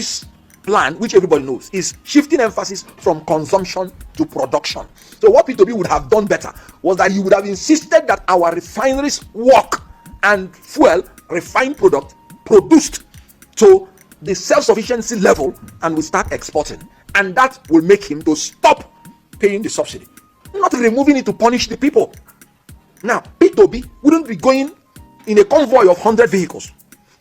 P2B's plan, which everybody knows, is shifting emphasis from consumption to production. So what P2B would have done better was that he would have insisted that our refineries work and fuel refined product produced to the self-sufficiency level, and we start exporting, and that will make him to stop paying the subsidy, not removing it to punish the people. Now P2B wouldn't be going in a convoy of 100 vehicles,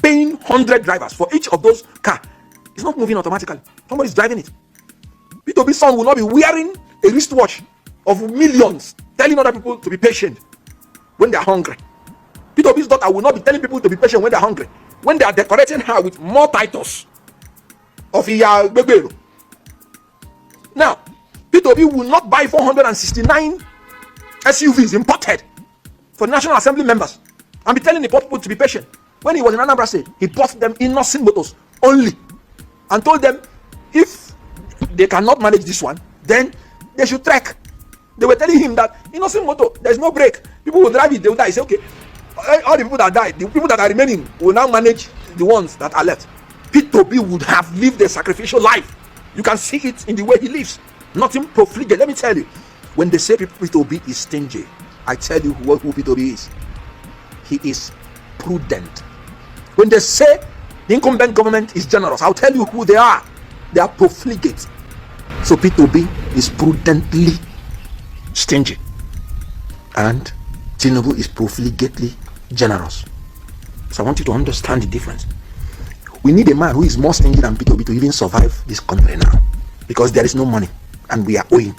paying 100 drivers for each of those cars. It's not moving automatically. Somebody's driving it. P2B's son will not be wearing a wristwatch of millions, telling other people to be patient when they are hungry. P2B's daughter will not be telling people to be patient when they are hungry, when they are decorating her with more titles of Iya Gbegberu. Now, P2B will not buy 469 SUVs imported for National Assembly members and be telling the people to be patient. When he was in Anambra State, he bought them innocent motors only and told them if they cannot manage this one, then they should trek. They were telling him that innocent motor, there's no brake. People will drive it, they will die. He said, okay, all the people that died, the people that are remaining will now manage the ones that are left. P2B would have lived a sacrificial life. You can see it in the way he lives. Nothing profligate. Let me tell you, when they say P2B is stingy, I tell you who P2B is. He is prudent. When they say the incumbent government is generous, I'll tell you who they are. They are profligate. So P2B is prudently stingy, and Tinubu is profligately generous. So I want you to understand the difference. We need a man who is more stingy than P2B to even survive this country now, because there is no money and we are owing.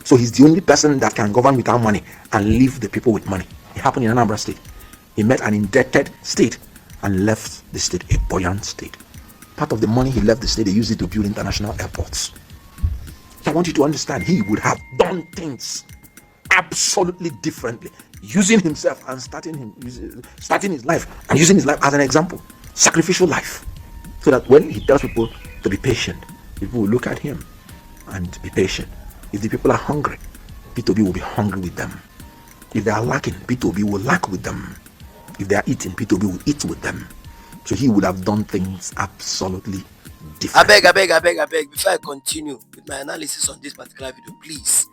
So he's the only person that can govern without money and leave the people with money. It happened in Anambra State. He met an indebted state and left the state a buoyant state. Part of the money he left the state, they used it to build international airports. So I want you to understand, he would have done things absolutely differently, using himself and starting his life and using his life as an example, sacrificial life, so that when he tells people to be patient, people will look at him and be patient. If the people are hungry, P2B will be hungry with them. If they are lacking, P2B will lack with them. If they are eating, P2B will eat with them. So he would have done things absolutely different. I beg. Before I continue with my analysis on this particular video, please,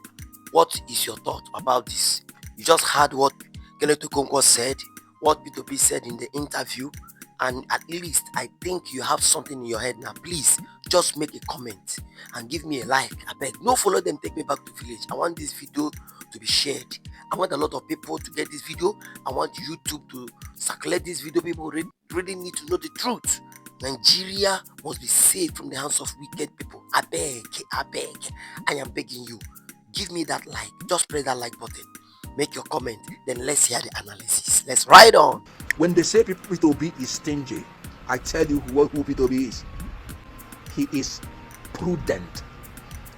what is your thought about this? You just heard what Kenneth Okonkwo said, what P2B said in the interview, and at least I think you have something in your head now. Please, just make a comment and give me a like. I beg. No follow them, take me back to village. I want this video to be shared. I want a lot of people to get this video. I want YouTube to circulate this video. People really need to know the truth. Nigeria must be saved from the hands of wicked people. I beg. I am begging you. Give me that like. Just press that like button. Make your comment. Then let's hear the analysis. Let's ride on. When they say P2B is stingy, I tell you who P2B is. He is prudent.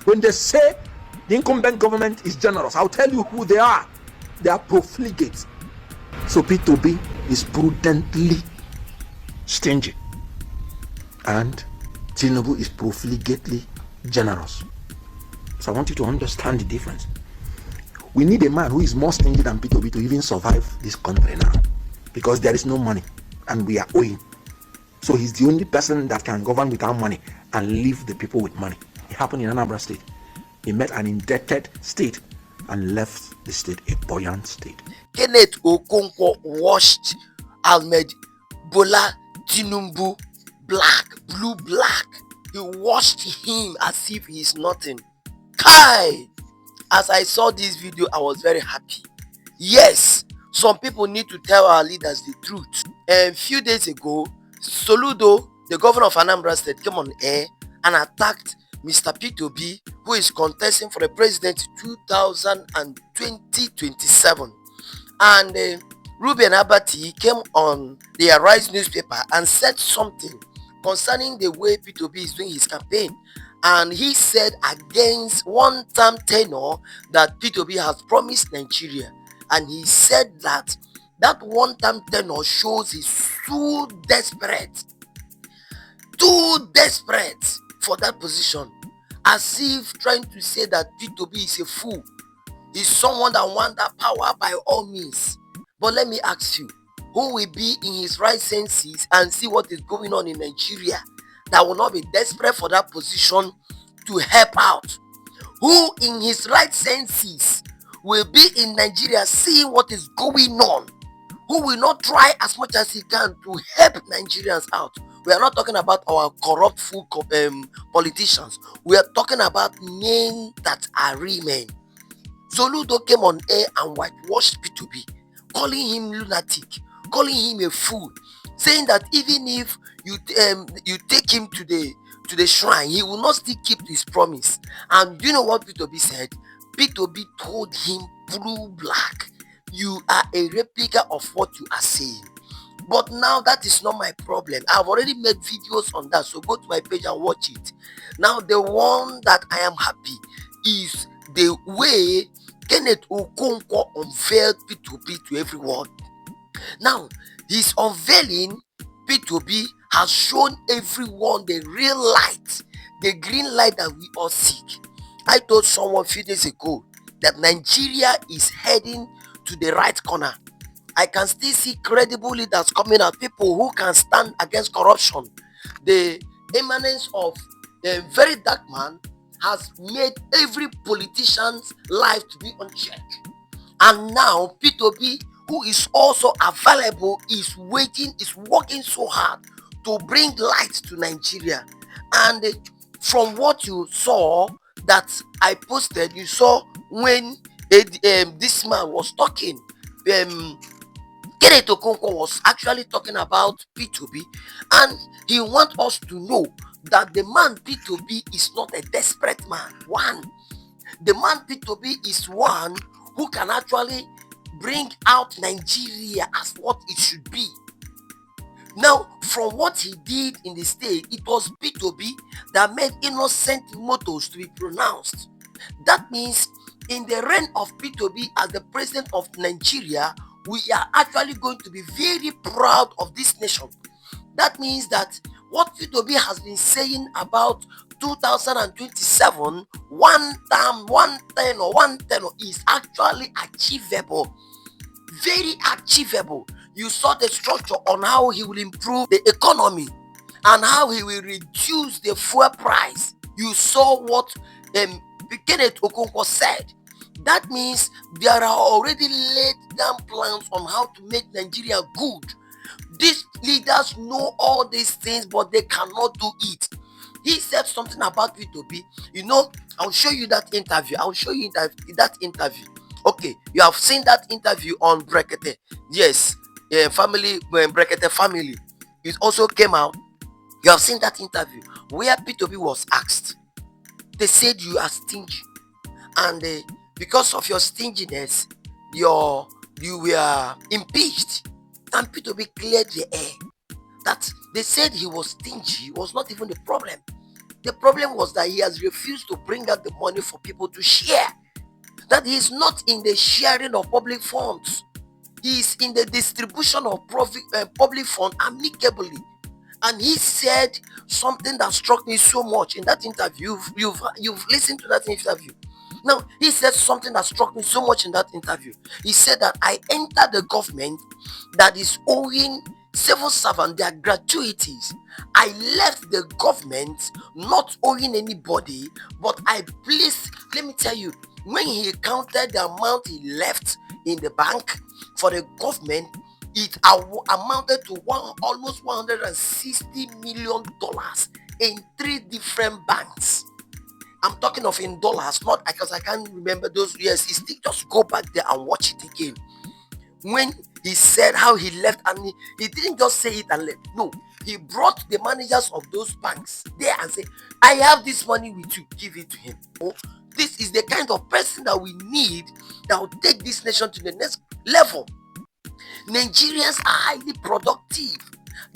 When they say the incumbent government is generous, I'll tell you who they are. They are profligate. So P2B is prudently stingy, and Tinubu is profligately generous. So I want you to understand the difference. We need a man who is more stingy than P2B to even survive this country now, because there is no money and we are owing. So he's the only person that can govern without money and leave the people with money. It happened in Anambra State. He met an indebted state and left the state a buoyant state. Kenneth Okonkwo washed Ahmed, Bola, Tinubu blue black. He washed him as if he is nothing. Kai! As I saw this video, I was very happy. Yes, some people need to tell our leaders the truth. A few days ago, Soludo, the governor of Anambra State, came on air and attacked Mr. P2B, who is contesting for the president 2027. And Ruben Abati came on the Arise newspaper and said something concerning the way P2B is doing his campaign. And he said against one-term tenure that P2B has promised Nigeria. And he said that one-term tenure shows he's too desperate for that position, as if trying to say that P2B is a fool. He's someone that wants that power by all means. But let me ask you, who will be in his right senses and see what is going on in Nigeria that will not be desperate for that position to help out? Who in his right senses will be in Nigeria seeing what is going on? Who will not try as much as he can to help Nigerians out? We are not talking about our corrupt politicians. We are talking about men that are real men. Soludo came on air and whitewashed P2B, calling him lunatic, calling him a fool, saying that even if you take him to the shrine, he will not still keep his promise. And you know what P2B said? P2B told him blue black, you are a replica of what you are saying. But now that is not my problem. I've already made videos on that, so go to my page and watch it. Now the one that I am happy is the way Kenneth Okonkwo unveiled P2B to everyone. Now his unveiling P2B has shown everyone the real light, the green light that we all seek. I told someone a few days ago that Nigeria is heading to the right corner. I can still see credible leaders coming out, people who can stand against corruption. The eminence of a very dark man has made every politician's life to be unchecked. And now P2B, who is also available, is working so hard to bring light to Nigeria. And from what you saw that I posted, you saw when this man was talking, Kenneth Okonkwo was actually talking about P2B, and he wants us to know that the man P2B is not a desperate man. One, the man P2B is one who can actually bring out Nigeria as what it should be. Now, from what he did in the state, it was P2B that made innocent mottos to be pronounced. That means in the reign of P2B as the president of Nigeria, we are actually going to be very proud of this nation. That means that what P2B has been saying about 2027, one tenor is actually achievable. Very achievable. You saw the structure on how he will improve the economy and how he will reduce the fuel price. You saw what Kenneth Okonkwo said. That means there are already laid down plans on how to make Nigeria good. These leaders know all these things, but they cannot do it. He said something about P2B. You know, I'll show you that interview. I'll show you that interview. Okay, you have seen that interview on Brekete. Yes, family, Brekete family. It also came out. You have seen that interview where P2B was asked. They said you are stingy, and because of your stinginess, you were impeached. And P2B cleared the air. That they said he was stingy was not even the problem. The problem was that he has refused to bring out the money for people to share. That he is not in the sharing of public funds. He is in the distribution of public funds amicably. And he said something that struck me so much in that interview. You've listened to that interview. Now, he said something that struck me so much in that interview. He said that I entered the government that is owing civil servants their gratuities. I left the government not owing anybody, but I placed, let me tell you, when he counted the amount he left in the bank for the government, it amounted to almost $160 million in 3 different banks. I'm talking of in dollars, not because I can't remember those years. Just go back there and watch it again. When he said how he left, and he didn't just say it and left. No, he brought the managers of those banks there and said, I have this money with you, give it to him. Oh, this is the kind of person that we need that will take this nation to the next level. Nigerians are highly productive.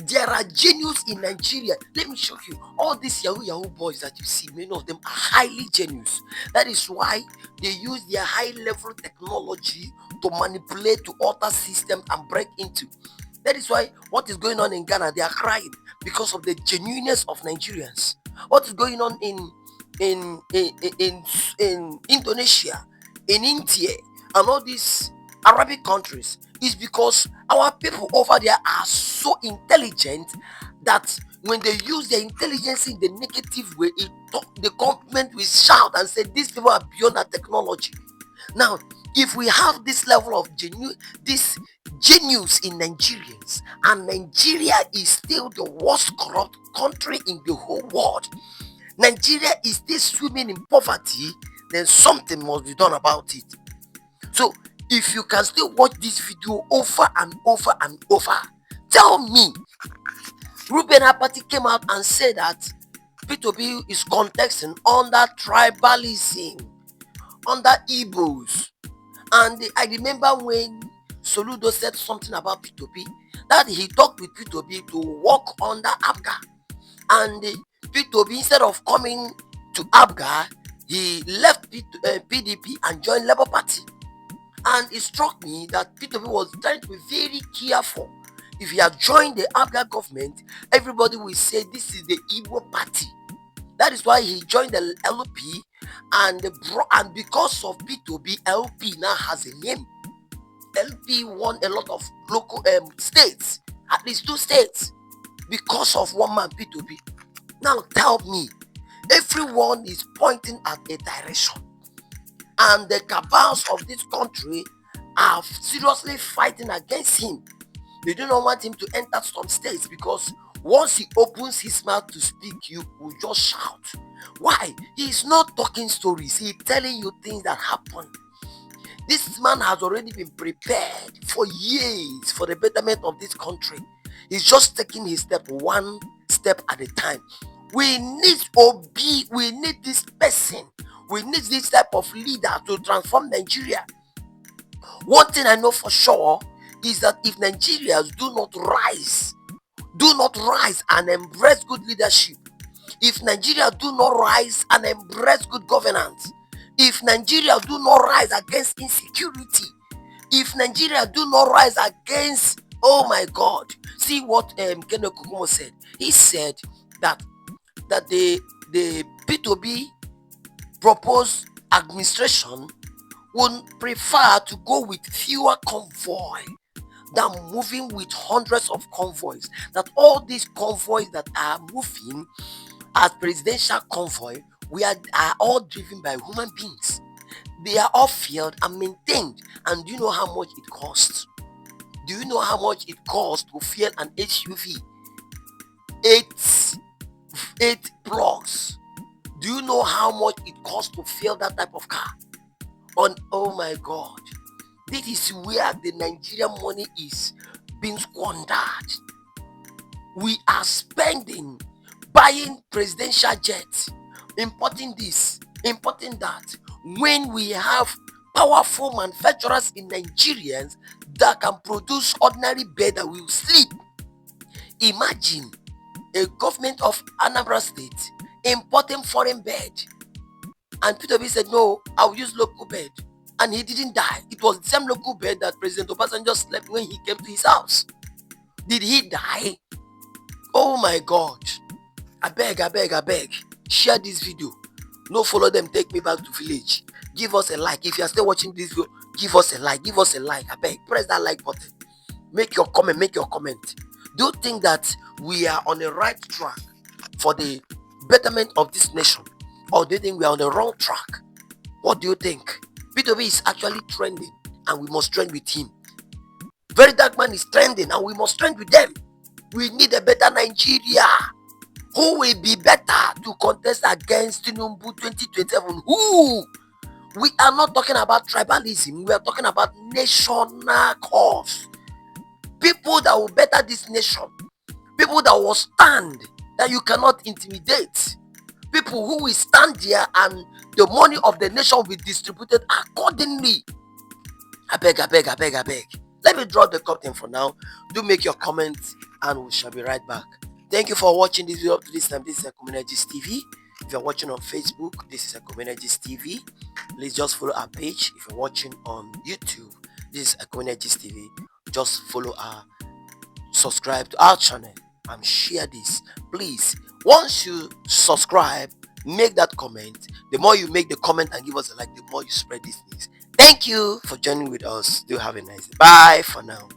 There are genius in Nigeria. Let me show you. All these Yahoo boys that you see, many of them are highly genius. That is why they use their high level technology to manipulate, to alter systems and break into. That is why what is going on in Ghana, they are crying because of the genuineness of Nigerians. What is going on in Indonesia, in India, and all these Arabic countries, is because our people over there are so intelligent that when they use their intelligence in the negative way, the government will shout and say these people are beyond our technology. Now, if we have this level of this genius in Nigerians, and Nigeria is still the worst corrupt country in the whole world, Nigeria is still swimming in poverty, then something must be done about it. So if you can still watch this video over and over and over, tell me, Ruben Apathy came out and said that P2B is contesting under tribalism, under Igbos. And I remember when Soludo said something about P2B, that he talked with P2B to work under ABGA. And P2B, instead of coming to ABGA, he left PDP and joined Labour Party. And it struck me that P2B was trying to be very careful. If he had joined the ABGA government, everybody will say this is the Igbo party. That is why he joined the LP, and because of P2B, LP now has a name. LP won a lot of local states, at least 2 states, because of one man, P2B. Now tell me, everyone is pointing at a direction, and the cabals of this country are seriously fighting against him. They do not want him to enter some states, because once he opens his mouth to speak, you will just shout. Why? He is not talking stories. He is telling you things that happen. This man has already been prepared for years for the betterment of this country. He's just taking his step one step at a time. We need we need this person. We need this type of leader to transform Nigeria. One thing I know for sure is that if Nigerians do not rise and embrace good leadership, if Nigeria do not rise and embrace good governance, if Nigeria do not rise against insecurity, if Nigeria do not rise against, oh my God, see what Kenneth Okonkwo said. He said that the P2B proposed administration would prefer to go with fewer convoy than moving with hundreds of convoys. That all these convoys that are moving as presidential convoy, we are all driven by human beings. They are all fueled and maintained. And do you know how much it costs? Do you know how much it costs to fuel an SUV? 8 plugs. Do you know how much it costs to fuel that type of car? Oh my God. This is where the Nigerian money is being squandered. We are spending, buying presidential jets, importing this, importing that, when we have powerful manufacturers in Nigerians that can produce ordinary bed that will sleep. Imagine a government of Anambra State importing foreign bed, and P2B said, no, I'll use local bed. And he didn't die. It was the same local bed that President Obasanjo slept when he came to his house. Did he die? Oh my God. I beg. Share this video. No follow them, take me back to village. Give us a like. If you are still watching this video, give us a like. I beg. Press that like button. Make your comment. Do you think that we are on the right track for the betterment of this nation? Or do you think we are on the wrong track? What do you think? P2B is actually trending, and we must trend with him. Very Dark Man is trending, and we must trend with them. We need a better Nigeria. Who will be better to contest against Tinubu 2027? Who? We are not talking about tribalism. We are talking about national cause. People that will better this nation. People that will stand, that you cannot intimidate. People who will stand there, and the money of the nation will be distributed accordingly. I beg. Let me draw the curtain for now. Do make your comments, and we shall be right back. Thank you for watching this video up to this time. This is Ecomenegist TV. If you're watching on Facebook, this is Ecomenegist TV. Please just follow our page. If you're watching on YouTube, this is Ecomenegist TV. Just follow our, subscribe to our channel, and share this. Please, once you subscribe, make that comment. The more you make the comment and give us a like, the more you spread these things. Thank you for joining with us. Do have a nice day. Bye for now.